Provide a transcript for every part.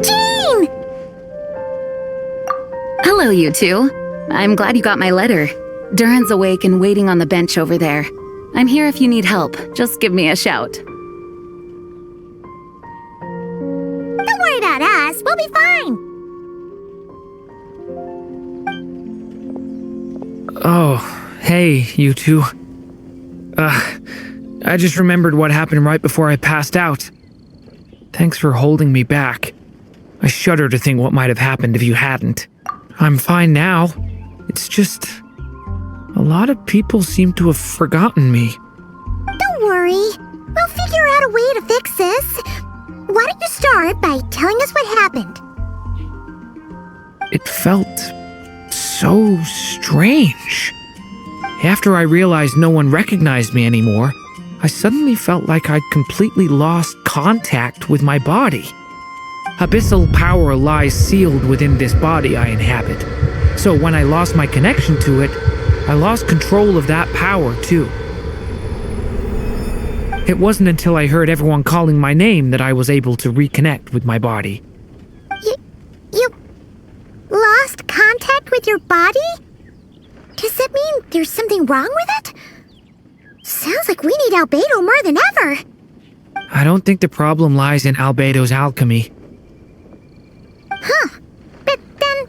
Jean! Hello, you two. I'm glad you got my letter. Durin's awake and waiting on the bench over there. I'm here if you need help. Just give me a shout. Don't worry about us. We'll be fine. Oh, hey, you two. I just remembered what happened right before I passed out. Thanks for holding me back. I shudder to think what might have happened if you hadn't. I'm fine now. It's just... a lot of people seem to have forgotten me. Don't worry. We'll figure out a way to fix this. Why don't you start by telling us what happened? It felt so strange. After I realized no one recognized me anymore, I suddenly felt like I'd completely lost contact with my body. Abyssal power lies sealed within this body I inhabit. So when I lost my connection to it, I lost control of that power too. It wasn't until I heard everyone calling my name that I was able to reconnect with my body. You lost contact with your body? Does that mean there's something wrong with it? Sounds like we need Albedo more than ever. I don't think the problem lies in Albedo's alchemy. Huh. But then,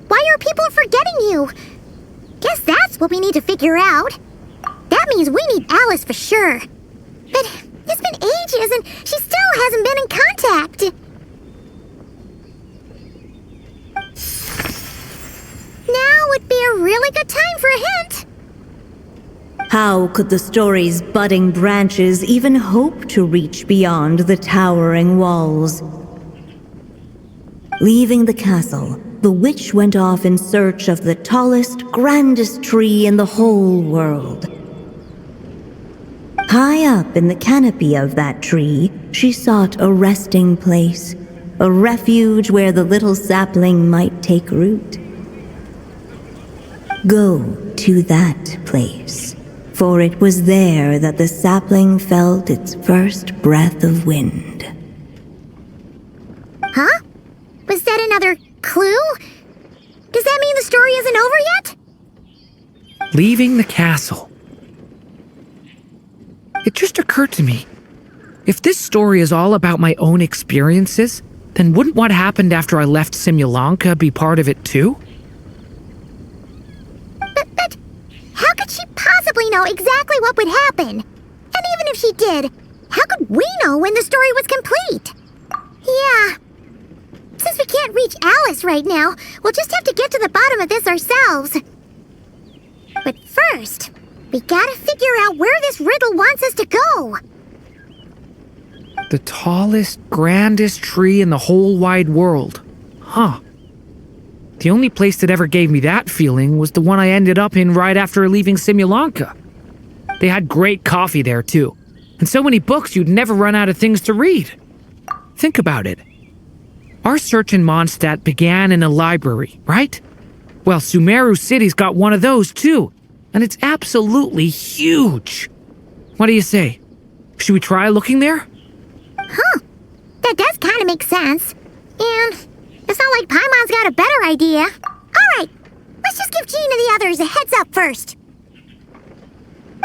why are people forgetting you? Guess that's what we need to figure out. That means we need Alice for sure. But it's been ages and she still hasn't been in contact. Now would be a really good time for a hint. How could the story's budding branches even hope to reach beyond the towering walls? Leaving the castle, the witch went off in search of the tallest, grandest tree in the whole world. High up in the canopy of that tree, she sought a resting place, a refuge where the little sapling might take root. Go to that place, for it was there that the sapling felt its first breath of wind. Huh? Was that another clue? Does that mean the story isn't over yet? Leaving the castle. It just occurred to me. If this story is all about my own experiences, then wouldn't what happened after I left Simulanka be part of it too? But how could she possibly know exactly what would happen? And even if she did, how could we know when the story was complete? Yeah. Since we can't reach Alice right now, we'll just have to get to the bottom of this ourselves. But first, we gotta figure out where this riddle wants us to go. The tallest, grandest tree in the whole wide world. Huh. The only place that ever gave me that feeling was the one I ended up in right after leaving Simulanka. They had great coffee there too, and so many books you'd never run out of things to read. Think about it. Our search in Mondstadt began in a library, right? Well, Sumeru City's got one of those too, and it's absolutely huge. What do you say? Should we try looking there? Huh. That does kind of make sense. And it's not like Paimon's got a better idea. Alright, let's just give Jean and the others a heads up first.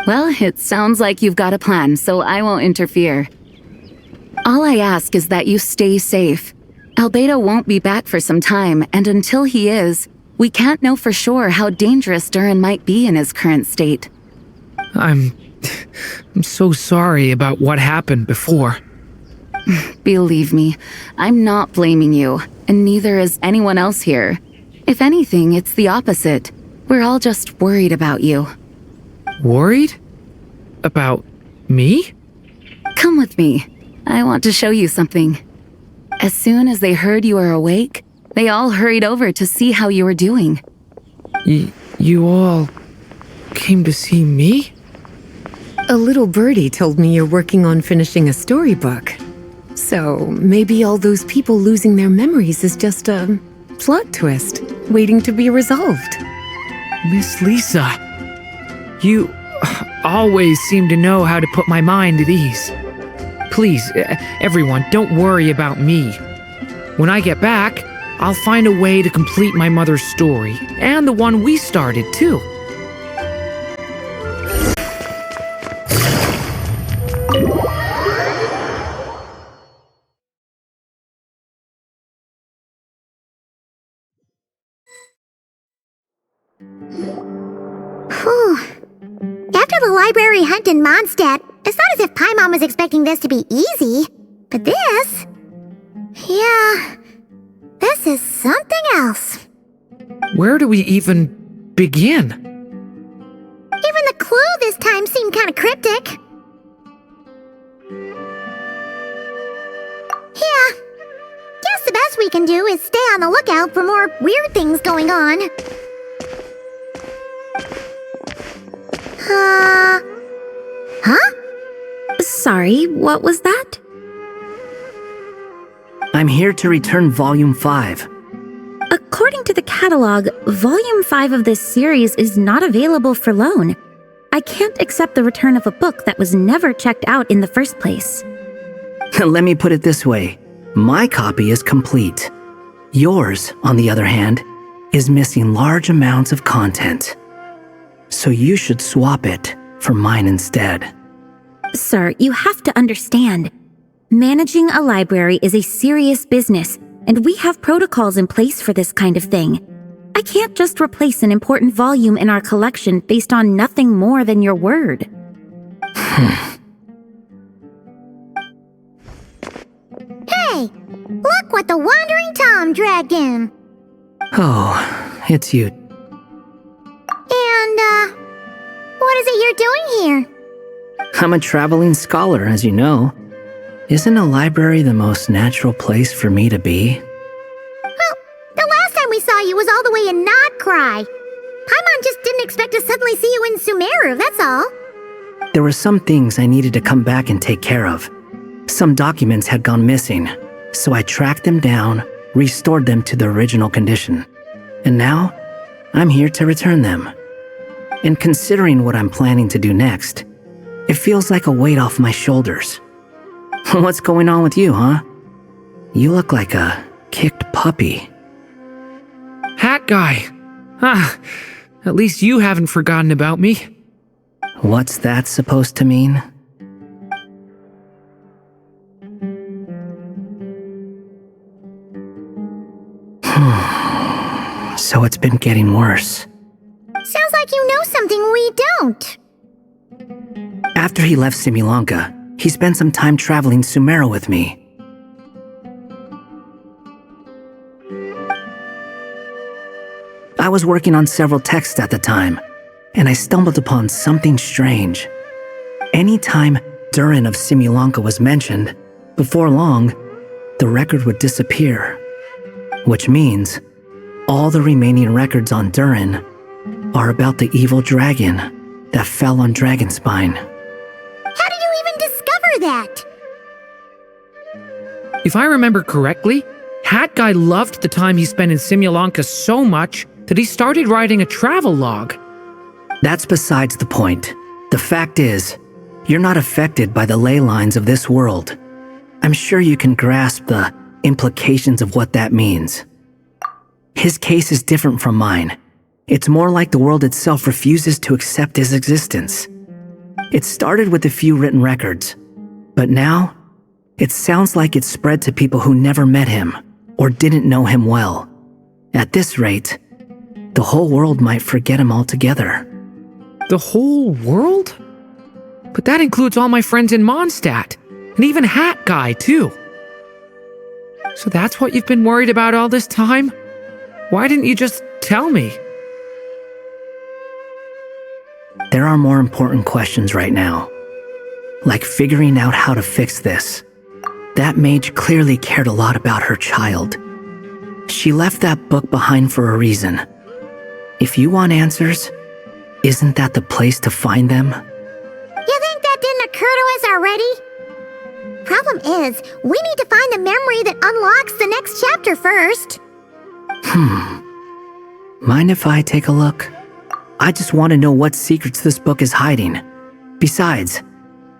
Well, it sounds like you've got a plan, so I won't interfere. All I ask is that you stay safe. Albedo won't be back for some time, and until he is, we can't know for sure how dangerous Durin might be in his current state. I'm so sorry about what happened before. Believe me, I'm not blaming you, and neither is anyone else here. If anything, it's the opposite. We're all just worried about you. Worried? About me? Come with me. I want to show you something. As soon as they heard you were awake, they all hurried over to see how you were doing. You all came to see me? A little birdie told me you're working on finishing a storybook. So maybe all those people losing their memories is just a plot twist waiting to be resolved. Miss Lisa, you always seem to know how to put my mind at ease. Please, everyone, don't worry about me. When I get back, I'll find a way to complete my mother's story, and the one we started, too. Whew. After the library hunt in Mondstadt, it's not as if Paimon was expecting this to be easy. But this... yeah... this is something else. Where do we even begin? Even the clue this time seemed kind of cryptic. Yeah. Guess the best we can do is stay on the lookout for more weird things going on. Huh? Sorry, what was that? I'm here to return Volume 5. According to the catalog, Volume 5 of this series is not available for loan. I can't accept the return of a book that was never checked out in the first place. Let me put it this way. My copy is complete. Yours, on the other hand, is missing large amounts of content. So you should swap it for mine instead. Sir, you have to understand. Managing a library is a serious business, and we have protocols in place for this kind of thing. I can't just replace an important volume in our collection based on nothing more than your word. Hey, look what the Wandering Tom dragged in. Oh, it's you. And, what is it you're doing here? I'm a traveling scholar, as you know. Isn't a library the most natural place for me to be? Well, the last time we saw you was all the way in Nodcry. Paimon just didn't expect to suddenly see you in Sumeru, that's all. There were some things I needed to come back and take care of. Some documents had gone missing, so I tracked them down, restored them to the original condition. And now, I'm here to return them. And considering what I'm planning to do next, it feels like a weight off my shoulders. What's going on with you, huh? You look like a kicked puppy. Hat guy. Ah, at least you haven't forgotten about me. What's that supposed to mean? So it's been getting worse. Sounds like you know something we don't. After he left Simulanka, he spent some time traveling Sumeru with me. I was working on several texts at the time, and I stumbled upon something strange. Anytime Durin of Simulanka was mentioned, before long, the record would disappear. Which means, all the remaining records on Durin are about the evil dragon that fell on Dragonspine. How did you even discover that? If I remember correctly, Hat Guy loved the time he spent in Simulanka so much that he started writing a travel log. That's besides the point. The fact is, you're not affected by the ley lines of this world. I'm sure you can grasp the implications of what that means. His case is different from mine. It's more like the world itself refuses to accept his existence. It started with a few written records, but now, it sounds like it's spread to people who never met him or didn't know him well. At this rate, the whole world might forget him altogether. The whole world? But that includes all my friends in Mondstadt, and even Hat Guy, too. So that's what you've been worried about all this time? Why didn't you just tell me? There are more important questions right now, like figuring out how to fix this. That mage clearly cared a lot about her child. She left that book behind for a reason. If you want answers, isn't that the place to find them? You think that didn't occur to us already? Problem is, we need to find the memory that unlocks the next chapter first. Mind if I take a look? I just want to know what secrets this book is hiding. Besides,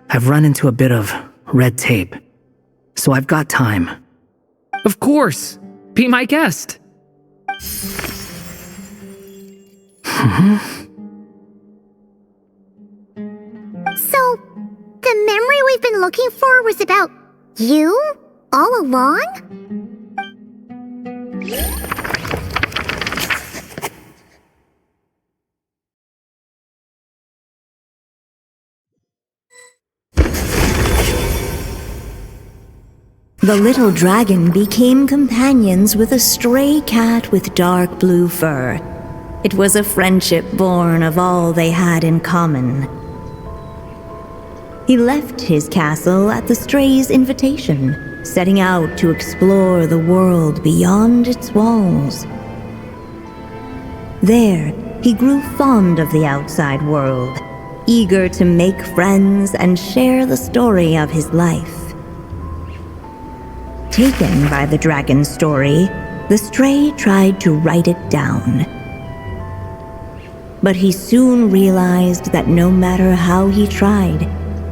I've run into a bit of red tape. So I've got time. Of course. Be my guest. So, the memory we've been looking for was about you? All along? The little dragon became companions with a stray cat with dark blue fur. It was a friendship born of all they had in common. He left his castle at the stray's invitation, setting out to explore the world beyond its walls. There, he grew fond of the outside world, eager to make friends and share the story of his life. Taken by the dragon's story, the stray tried to write it down. But he soon realized that no matter how he tried,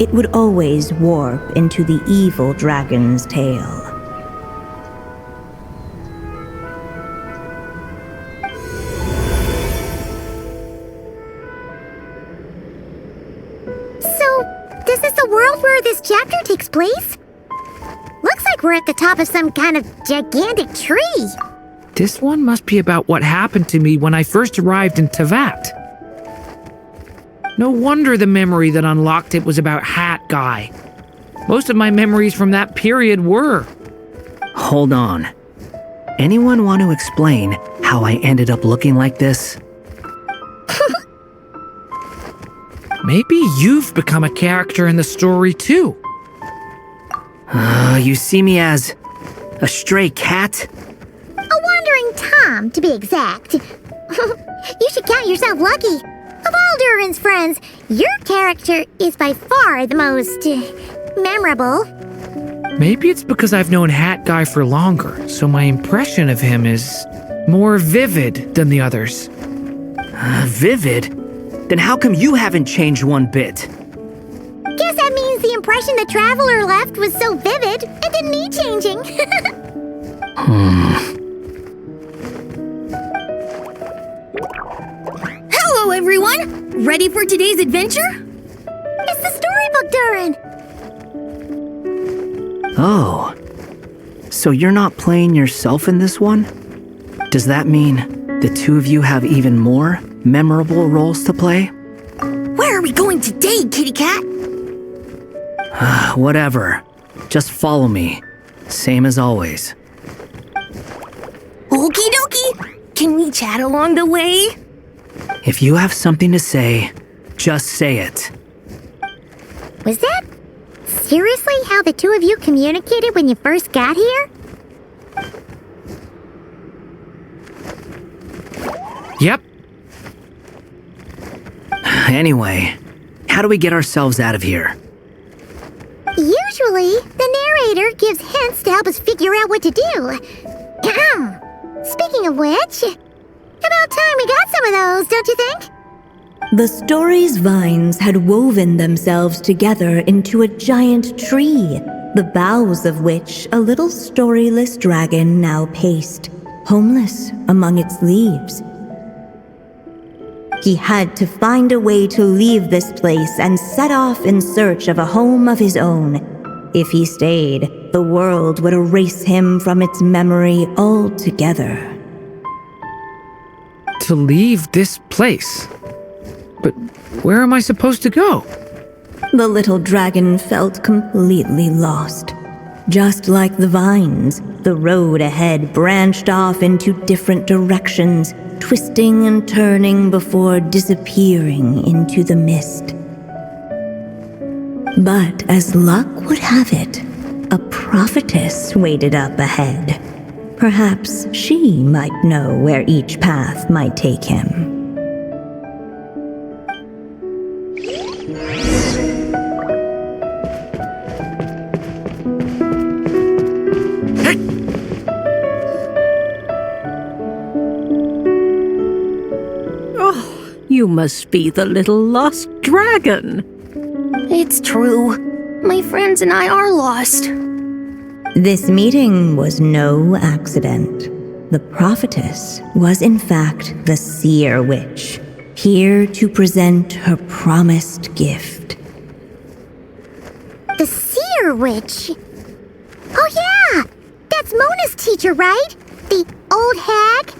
it would always warp into the evil dragon's tale. So, this is the world where this chapter takes place? Looks like we're at the top of some kind of gigantic tree. This one must be about what happened to me when I first arrived in Tevat. No wonder the memory that unlocked it was about Hat Guy. Most of my memories from that period were. Hold on. Anyone want to explain how I ended up looking like this? Maybe you've become a character in the story too. You see me as a stray cat? A wandering Tom, to be exact. You should count yourself lucky. Of all Durin's friends, your character is by far the most memorable. Maybe it's because I've known Hat Guy for longer, so my impression of him is more vivid than the others. Vivid? Then how come you haven't changed one bit? Guess that means the impression the traveler left was so vivid, it didn't need changing. Hello, everyone! Ready for today's adventure? It's the storybook, Durin! Oh. So you're not playing yourself in this one? Does that mean the two of you have even more memorable roles to play? Where are we going today, kitty cat? Whatever. Just follow me. Same as always. Okie dokie! Can we chat along the way? If you have something to say, just say it. Was that seriously how the two of you communicated when you first got here? Yep. Anyway, how do we get ourselves out of here? Usually, the narrator gives hints to help us figure out what to do. Speaking of which, about time we got some of those, don't you think? The story's vines had woven themselves together into a giant tree, the boughs of which a little storyless dragon now paced, homeless among its leaves. He had to find a way to leave this place and set off in search of a home of his own. If he stayed, the world would erase him from its memory altogether. To leave this place. But where am I supposed to go? The little dragon felt completely lost. Just like the vines, the road ahead branched off into different directions, twisting and turning before disappearing into the mist. But as luck would have it, a prophetess waited up ahead. Perhaps she might know where each path might take him. You must be the little lost dragon. It's true. My friends and I are lost. This meeting was no accident. The prophetess was in fact the seer witch, here to present her promised gift. The seer witch? Oh yeah! That's Mona's teacher, right? The old hag?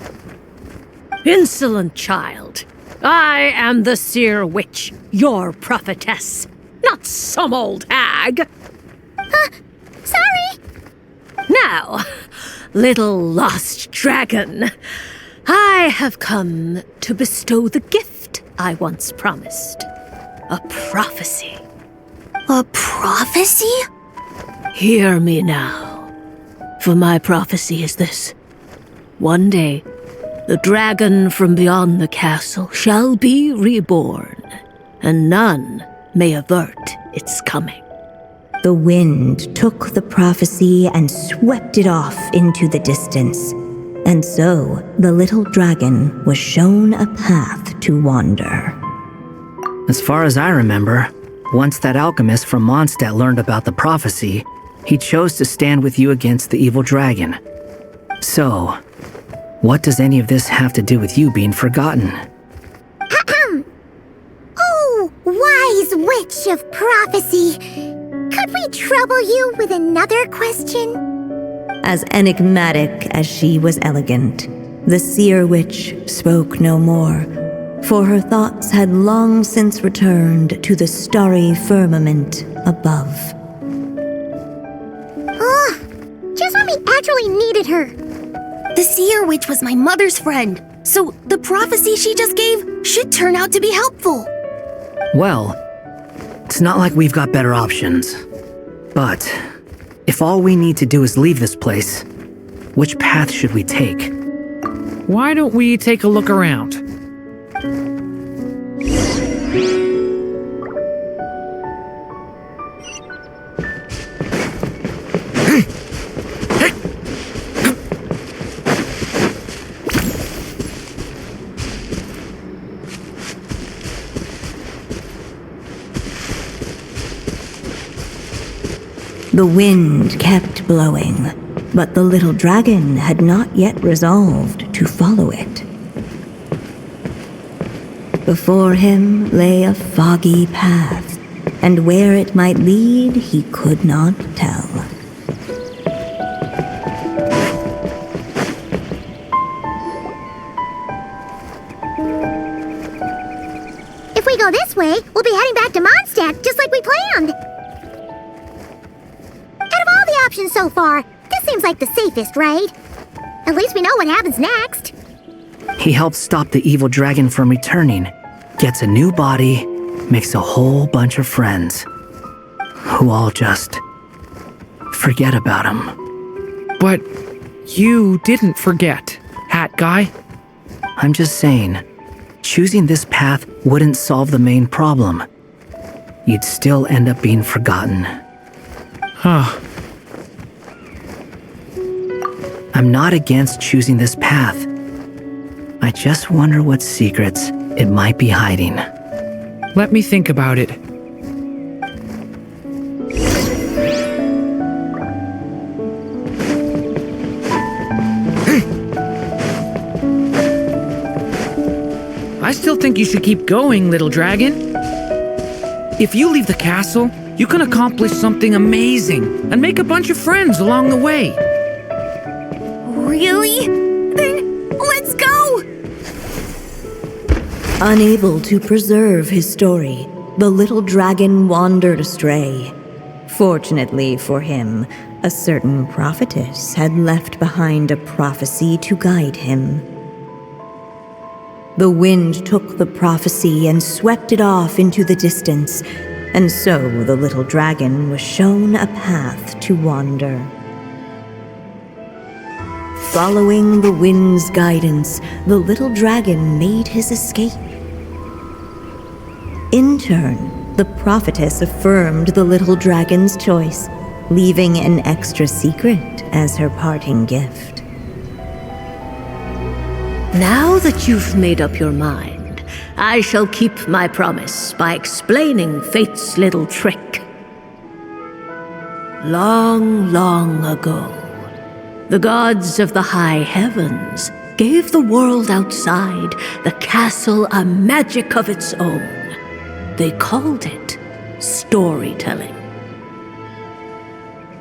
Insolent child. I am the seer witch, your prophetess, not some old hag. Sorry! Now, little lost dragon, I have come to bestow the gift I once promised. A prophecy. A prophecy? Hear me now, for my prophecy is this. One day, the dragon from beyond the castle shall be reborn, and none may avert its coming. The wind took the prophecy and swept it off into the distance, and so the little dragon was shown a path to wander. As far as I remember, once that alchemist from Mondstadt learned about the prophecy, he chose to stand with you against the evil dragon. So, what does any of this have to do with you being forgotten? Oh, wise witch of prophecy! Could we trouble you with another question? As enigmatic as she was elegant, the seer witch spoke no more, for her thoughts had long since returned to the starry firmament above. Just when we actually needed her. The seer witch was my mother's friend, so the prophecy she just gave should turn out to be helpful. Well, it's not like we've got better options. But, if all we need to do is leave this place, which path should we take? Why don't we take a look around? The wind kept blowing, but the little dragon had not yet resolved to follow it. Before him lay a foggy path, and where it might lead he could not tell. If we go this way, we'll be heading back to Mondstadt just like we planned. Out of all the options so far, this seems like the safest, right? At least we know what happens next. He helps stop the evil dragon from returning, gets a new body, makes a whole bunch of friends, who all just forget about him. But you didn't forget, Hat Guy. I'm just saying, choosing this path wouldn't solve the main problem. You'd still end up being forgotten. Huh. I'm not against choosing this path. I just wonder what secrets it might be hiding. Let me think about it. I still think you should keep going, little dragon. If you leave the castle, you can accomplish something amazing and make a bunch of friends along the way. Really? Then let's go! Unable to preserve his story, the little dragon wandered astray. Fortunately for him, a certain prophetess had left behind a prophecy to guide him. The wind took the prophecy and swept it off into the distance, and so the little dragon was shown a path to wander. Following the wind's guidance, the little dragon made his escape. In turn, the prophetess affirmed the little dragon's choice, leaving an extra secret as her parting gift. Now that you've made up your mind, I shall keep my promise by explaining fate's little trick. Long, long ago, the gods of the high heavens gave the world outside the castle a magic of its own. They called it storytelling.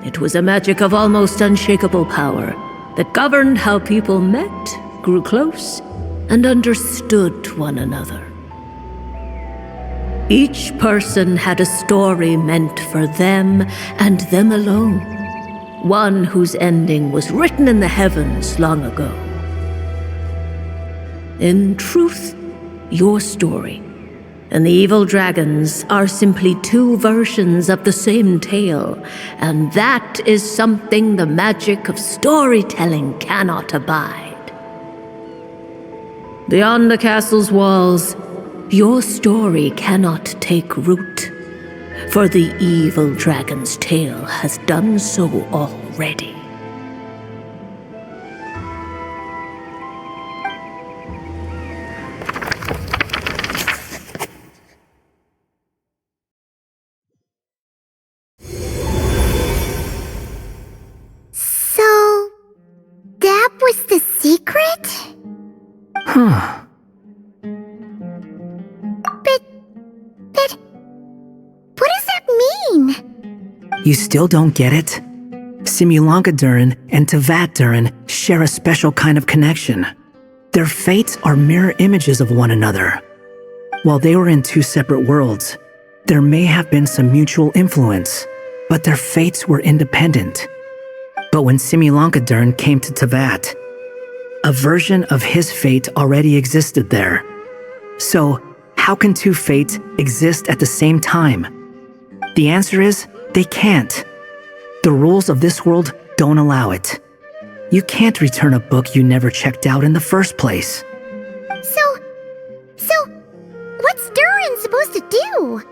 It was a magic of almost unshakable power that governed how people met, grew close, and understood one another. Each person had a story meant for them and them alone, one whose ending was written in the heavens long ago. In truth, your story and the evil dragons are simply two versions of the same tale, and that is something the magic of storytelling cannot abide. Beyond the castle's walls, your story cannot take root, for the evil dragon's tale has done so already. So, that was the secret? Huh. But, what does that mean? You still don't get it? Simulanka Durin and Tevat Durin share a special kind of connection. Their fates are mirror images of one another. While they were in two separate worlds, there may have been some mutual influence, but their fates were independent. But when Simulanka Durin came to Tevat, a version of his fate already existed there. So, how can two fates exist at the same time? The answer is, they can't. The rules of this world don't allow it. You can't return a book you never checked out in the first place. So, what's Durin supposed to do?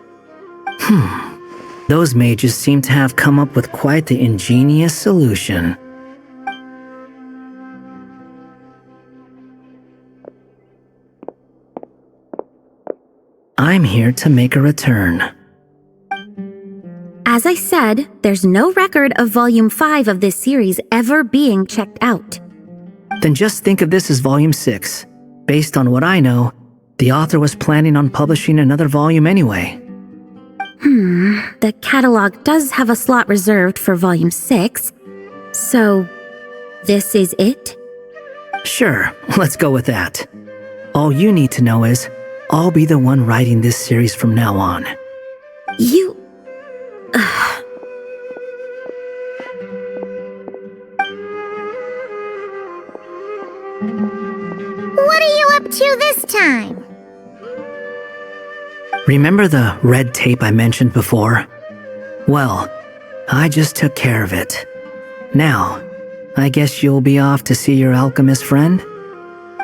Those mages seem to have come up with quite the ingenious solution. I'm here to make a return. As I said, there's no record of Volume 5 of this series ever being checked out. Then just think of this as Volume 6. Based on what I know, the author was planning on publishing another volume anyway. The catalog does have a slot reserved for Volume 6. So, this is it? Sure, let's go with that. All you need to know is, I'll be the one writing this series from now on. You... What are you up to this time? Remember the red tape I mentioned before? Well, I just took care of it. Now, I guess you'll be off to see your alchemist friend?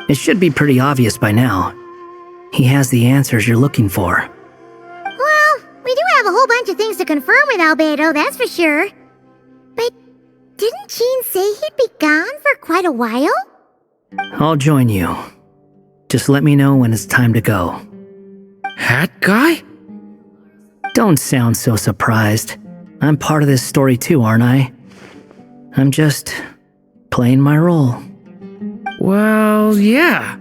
It should be pretty obvious by now. He has the answers you're looking for. Well, we do have a whole bunch of things to confirm with Albedo, that's for sure. But didn't Jean say he'd be gone for quite a while? I'll join you. Just let me know when it's time to go. Hat guy? Don't sound so surprised. I'm part of this story too, aren't I? I'm just playing my role. Well, yeah.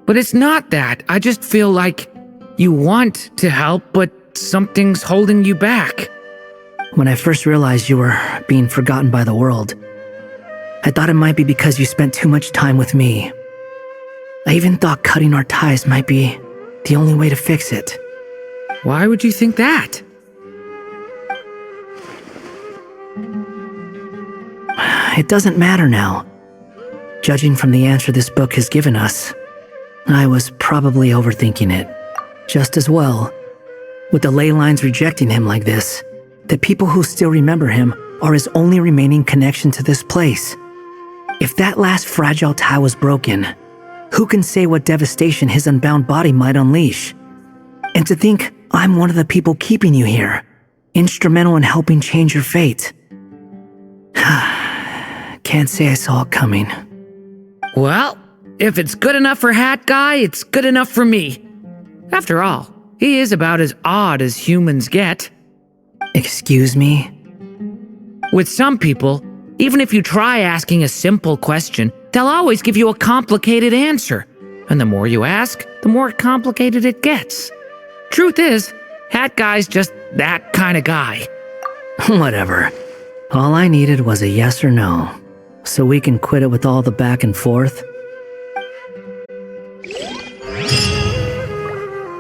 But it's not that. I just feel like you want to help, but something's holding you back. When I first realized you were being forgotten by the world, I thought it might be because you spent too much time with me. I even thought cutting our ties might be the only way to fix it. Why would you think that? It doesn't matter now. Judging from the answer this book has given us, I was probably overthinking it. Just as well, with the ley lines rejecting him like this, the people who still remember him are his only remaining connection to this place. If that last fragile tie was broken, who can say what devastation his unbound body might unleash? And to think I'm one of the people keeping you here, instrumental in helping change your fate. Can't say I saw it coming. Well, if it's good enough for Hat Guy, it's good enough for me. After all, he is about as odd as humans get. Excuse me? With some people, even if you try asking a simple question, they'll always give you a complicated answer. And the more you ask, the more complicated it gets. Truth is, that guy's just that kind of guy. Whatever. All I needed was a yes or no, so we can quit it with all the back and forth